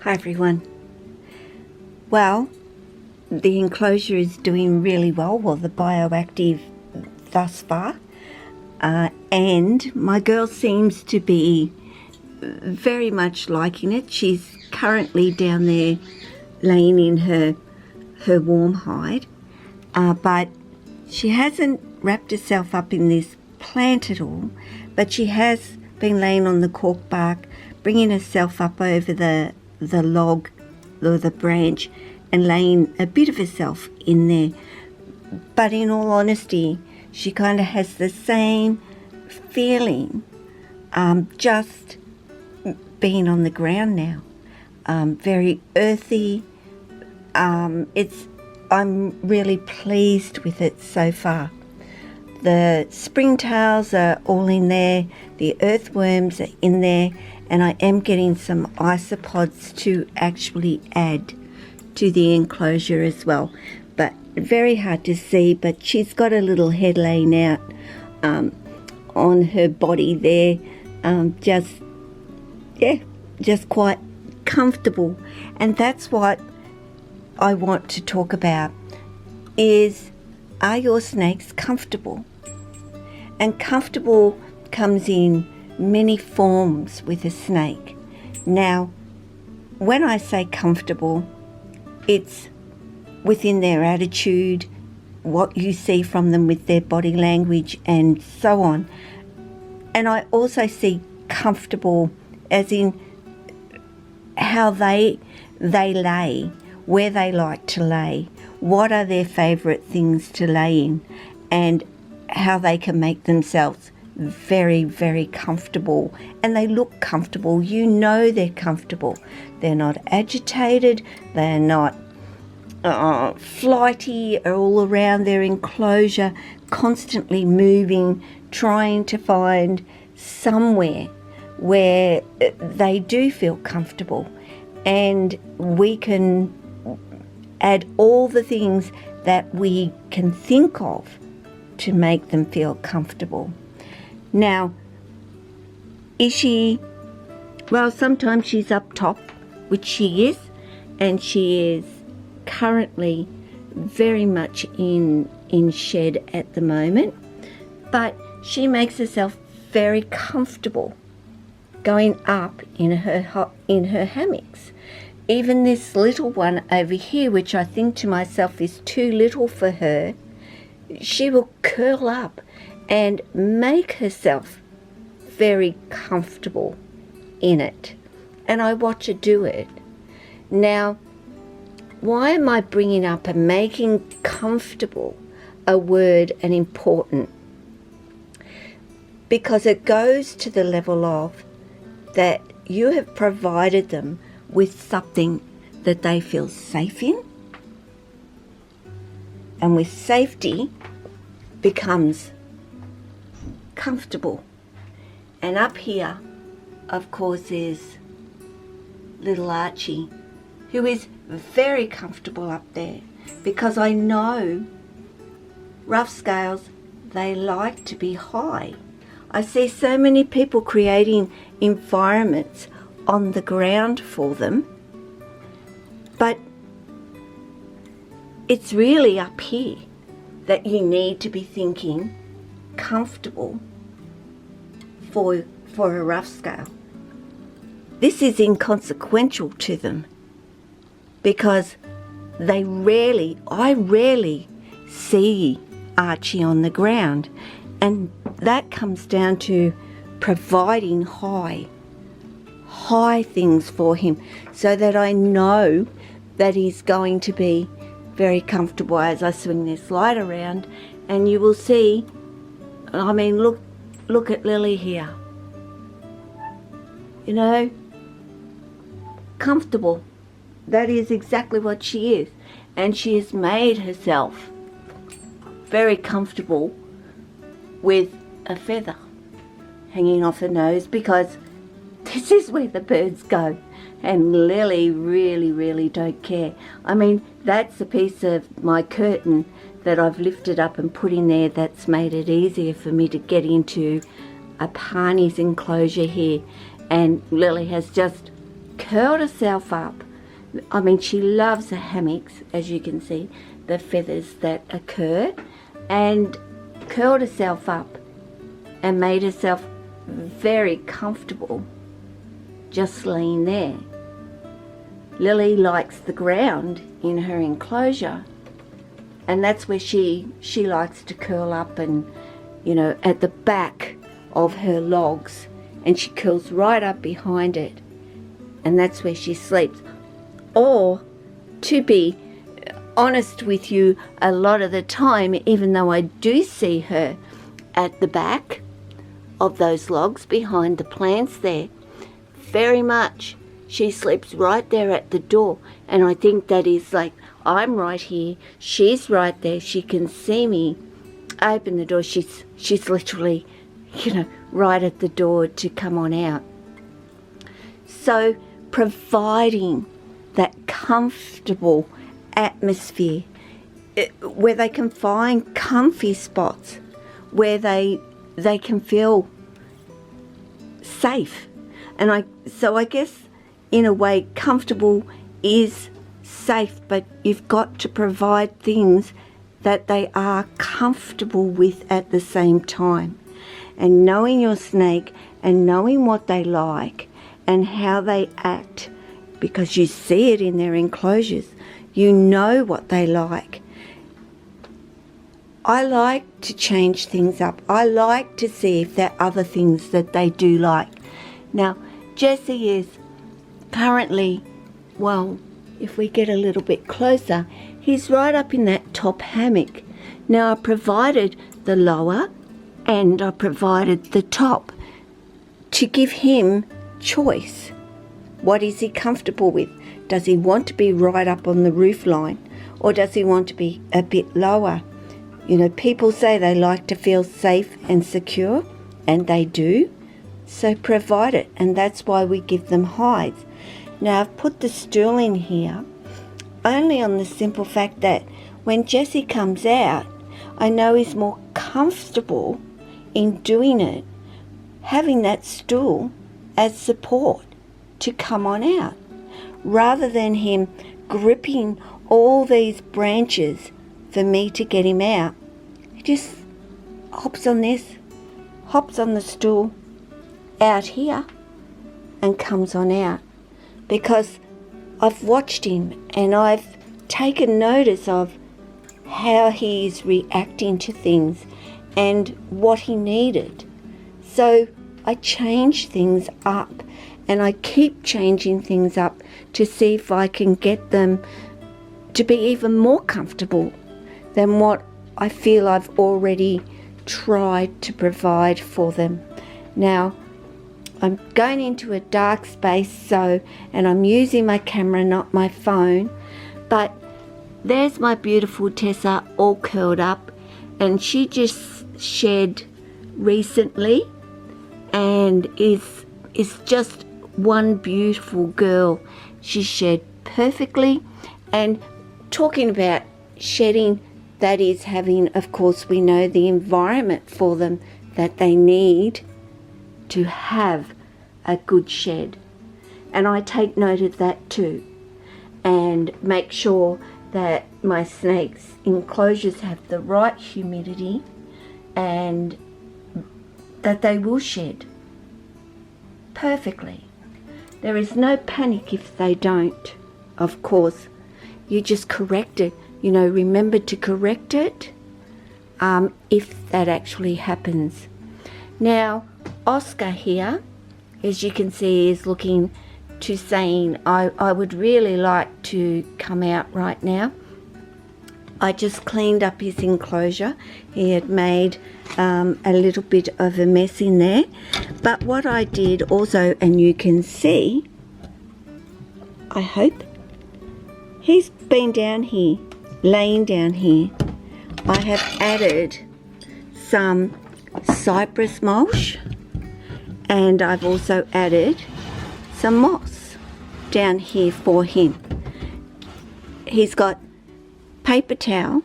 Hi everyone. Well, the enclosure is doing really well, the bioactive thus far, and my girl seems to be very much liking it. She's currently down there laying in her warm hide, but she hasn't wrapped herself up in this plant at all, but she has been laying on the cork bark, bringing herself up over the log or the branch and laying a bit of herself in there. But in all honesty, she kind of has the same feeling, just being on the ground now. Very earthy. I'm really pleased with it so far. The springtails are all in there, the earthworms are in there, and I am getting some isopods to actually add to the enclosure as well. But very hard to see, but she's got a little head laying out on her body there, just quite comfortable. And that's what I want to talk about, is, are your snakes comfortable? And comfortable comes in many forms with a snake. Now, when I say comfortable, it's within their attitude, what you see from them with their body language and so on. And I also see comfortable as in how they lay, where they like to lay, what are their favourite things to lay in, and how they can make themselves very, very comfortable. And they look comfortable. You know they're comfortable. They're not agitated. They're not flighty all around their enclosure, constantly moving, trying to find somewhere where they do feel comfortable. And we can add all the things that we can think of to make them feel comfortable. Now, is she, well, sometimes she's up top, which she is, and she is currently very much in shed at the moment, but she makes herself very comfortable going up in her hammocks. Even this little one over here, which I think to myself is too little for her, she will curl up and make herself very comfortable in it. And I watch her do it. Now, why am I bringing up and making comfortable a word and important? Because it goes to the level of that you have provided them with something that they feel safe in. And with safety becomes comfortable. And up here, of course, is little Archie, who is very comfortable up there, because I know rough scales, they like to be high. I see so many people creating environments on the ground for them, but it's really up here that you need to be thinking comfortable for a rough scale. This is inconsequential to them because I rarely see Archie on the ground, and that comes down to providing high things for him so that I know that he's going to be very comfortable as I swing this light around. And you will see, I mean, look at Lily here, you know, comfortable. That is exactly what she is, and she has made herself very comfortable with a feather hanging off her nose, because this is where the birds go. and Lily really don't care. I mean, that's a piece of my curtain that I've lifted up and put in there that's made it easier for me to get into a Parney's enclosure here, and Lily has just curled herself up. I mean, she loves the hammocks, as you can see, the feathers that occur, and curled herself up and made herself very comfortable just laying there. Lily likes the ground in her enclosure, and that's where she likes to curl up, and you know, at the back of her logs, and she curls right up behind it, and that's where she sleeps. Or, to be honest with you, a lot of the time, even though I do see her at the back of those logs behind the plants there, very much she sleeps right there at the door. And I think that is like, I'm right here, she's right there, she can see me. I open the door, she's literally, you know, right at the door to come on out. So providing that comfortable atmosphere where they can find comfy spots, where they can feel safe. And I guess in a way comfortable is safe, but you've got to provide things that they are comfortable with at the same time. And knowing your snake and knowing what they like and how they act, because you see it in their enclosures, you know what they like. I like to change things up. I like to see if there are other things that they do like. Now, Jesse is currently, well, if we get a little bit closer, he's right up in that top hammock. Now, I provided the lower and I provided the top to give him choice. What is he comfortable with? Does he want to be right up on the roof line, or does he want to be a bit lower? You know, people say they like to feel safe and secure, and they do. So provide it, and that's why we give them hides. Now, I've put the stool in here only on the simple fact that when Jesse comes out, I know he's more comfortable in doing it, having that stool as support to come on out, rather than him gripping all these branches for me to get him out. He just hops on this, hops on the stool out here and comes on out, because I've watched him and I've taken notice of how he's reacting to things and what he needed. So I change things up, and I keep changing things up to see if I can get them to be even more comfortable than what I feel I've already tried to provide for them. Now, I'm going into a dark space, and I'm using my camera, not my phone, but there's my beautiful Tessa all curled up, and she just shed recently and is just one beautiful girl. She shed perfectly. And talking about shedding, that is having, of course, we know the environment for them that they need to have a good shed. And I take note of that too, and make sure that my snakes' enclosures have the right humidity and that they will shed perfectly. There is no panic if they don't, of course. You just correct it. You know, remember to correct it if that actually happens. Now, Oscar here, as you can see, is looking to saying, I would really like to come out right now. I just cleaned up his enclosure. He had made a little bit of a mess in there. But what I did also, and you can see, I hope, he's been down here, laying down here. I have added some cypress mulch, and I've also added some moss. down here for him. He's got paper towel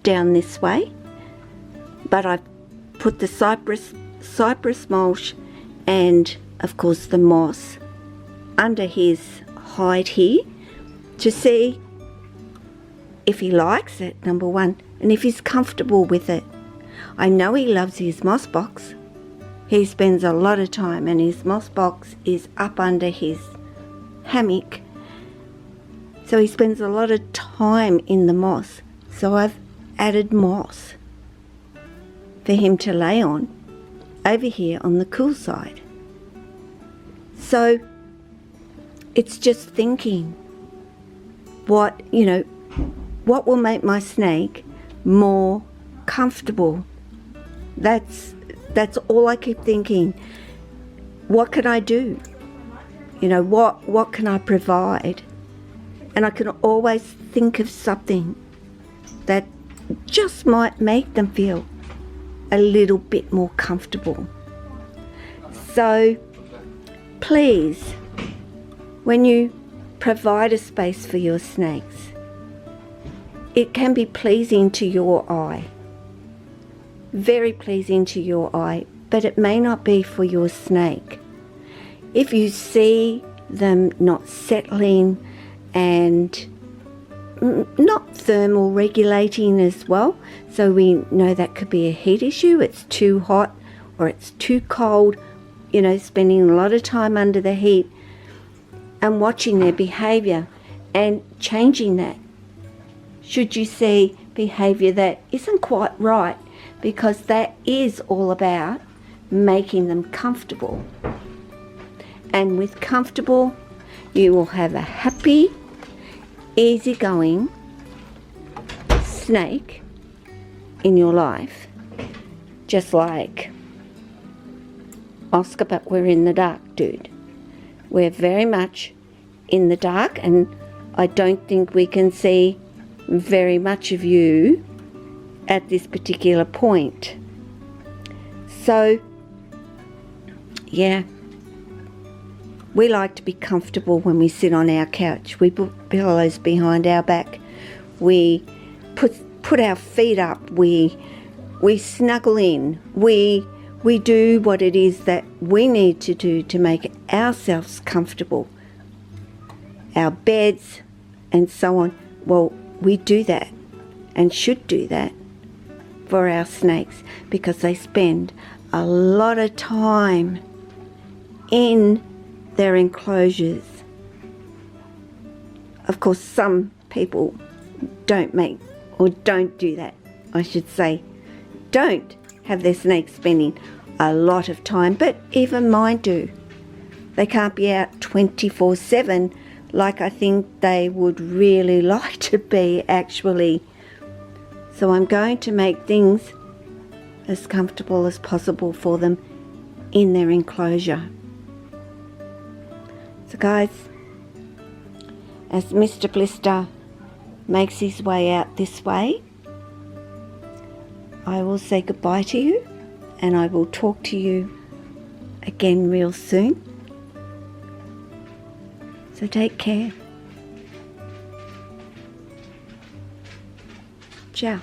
down this way, but I've put the cypress mulch and of course the moss under his hide here to see if he likes it, number one, and if he's comfortable with it. I know he loves his moss box. He spends a lot of time, and his moss box is up under his hammock, so he spends a lot of time in the moss. So I've added moss for him to lay on over here on the cool side. So it's just thinking what will make my snake more comfortable. That's all I keep thinking. What can I do? What can I provide? And I can always think of something that just might make them feel a little bit more comfortable. So please, when you provide a space for your snakes, it can be pleasing to your eye, very pleasing to your eye, but it may not be for your snake. If you see them not settling and not thermal regulating as well, so we know that could be a heat issue, it's too hot or it's too cold, spending a lot of time under the heat, and watching their behaviour and changing that. Should you see behaviour that isn't quite right, because that is all about making them comfortable. And with comfortable, you will have a happy, easygoing snake in your life, just like Oscar, but we're in the dark, dude. We're very much in the dark, and I don't think we can see very much of you at this particular point. So, yeah, we like to be comfortable when we sit on our couch. We put pillows behind our back. We put our feet up. We snuggle in. We do what it is that we need to do to make ourselves comfortable. Our beds and so on. Well, we do that and should do that for our snakes, because they spend a lot of time in their enclosures. Of course, some people don't do that. I should say, don't have their snakes spending a lot of time, but even mine do. They can't be out 24/7 like I think they would really like to be, actually. So I'm going to make things as comfortable as possible for them in their enclosure. So guys, as Mr. Blister makes his way out this way, I will say goodbye to you, and I will talk to you again real soon. So take care. Ciao.